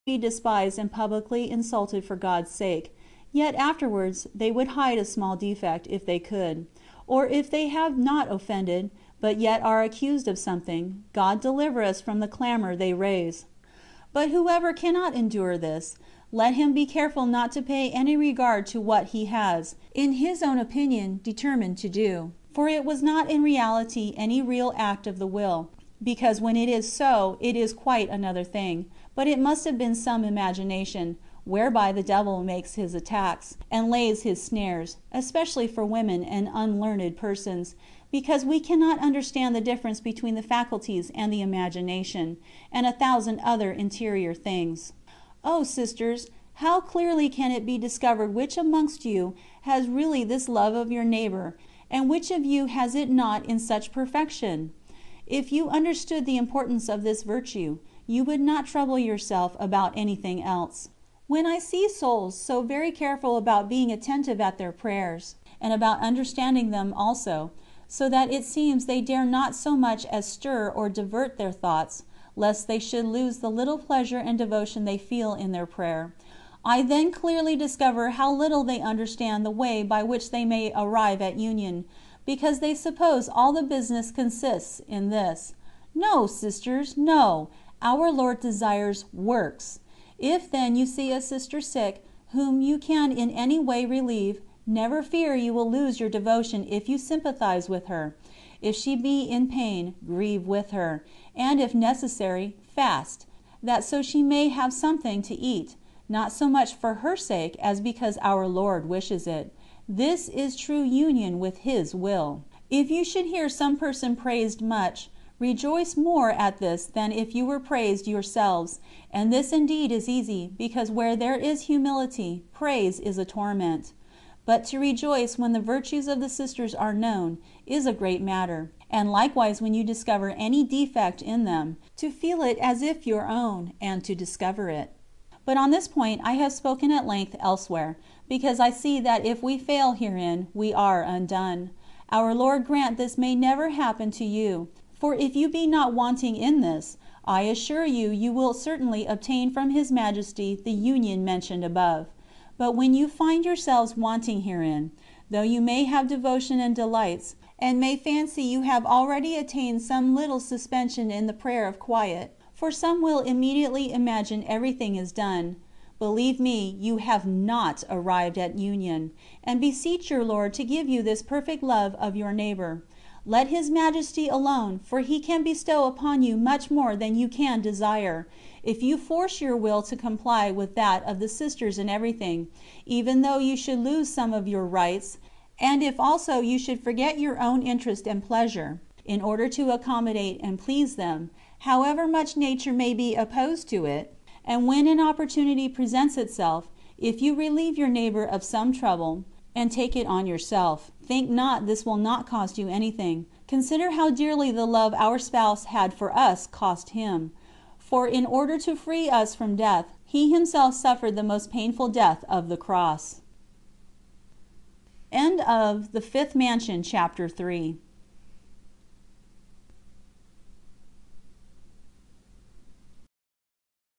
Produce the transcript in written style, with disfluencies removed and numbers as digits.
be despised and publicly insulted for God's sake, yet afterwards they would hide a small defect, if they could. Or if they have not offended, but yet are accused of something, God deliver us from the clamor they raise. But whoever cannot endure this, let him be careful not to pay any regard to what he has, in his own opinion, determined to do. For it was not in reality any real act of the will, because when it is so, it is quite another thing, but it must have been some imagination, whereby the devil makes his attacks, and lays his snares, especially for women and unlearned persons, because we cannot understand the difference between the faculties and the imagination, and 1,000 other interior things. Oh, sisters, how clearly can it be discovered which amongst you has really this love of your neighbor, and which of you has it not in such perfection? If you understood the importance of this virtue, you would not trouble yourself about anything else. When I see souls so very careful about being attentive at their prayers, and about understanding them also, so that it seems they dare not so much as stir or divert their thoughts, lest they should lose the little pleasure and devotion they feel in their prayer, I then clearly discover how little they understand the way by which they may arrive at union, because they suppose all the business consists in this. No, sisters, no! Our Lord desires works. If then you see a sister sick, whom you can in any way relieve, never fear you will lose your devotion if you sympathize with her. If she be in pain, grieve with her, and if necessary, fast, that so she may have something to eat, not so much for her sake as because our Lord wishes it. This is true union with His will. If you should hear some person praised much, rejoice more at this than if you were praised yourselves, and this indeed is easy, because where there is humility, praise is a torment. But to rejoice when the virtues of the sisters are known is a great matter, and likewise when you discover any defect in them, to feel it as if your own, and to discover it. But on this point I have spoken at length elsewhere, because I see that if we fail herein, we are undone. Our Lord grant this may never happen to you, for if you be not wanting in this, I assure you you will certainly obtain from His Majesty the union mentioned above. But when you find yourselves wanting herein, though you may have devotion and delights, and may fancy you have already attained some little suspension in the prayer of quiet, for some will immediately imagine everything is done, believe me, you have not arrived at union, and beseech your Lord to give you this perfect love of your neighbor. Let His Majesty alone, for He can bestow upon you much more than you can desire, if you force your will to comply with that of the sisters in everything, even though you should lose some of your rights, and if also you should forget your own interest and pleasure, in order to accommodate and please them, however much nature may be opposed to it. And when an opportunity presents itself, if you relieve your neighbor of some trouble, and take it on yourself, think not this will not cost you anything. Consider how dearly the love our spouse had for us cost Him. For in order to free us from death, He Himself suffered the most painful death of the cross. End of the 5th Mansion, Chapter 3.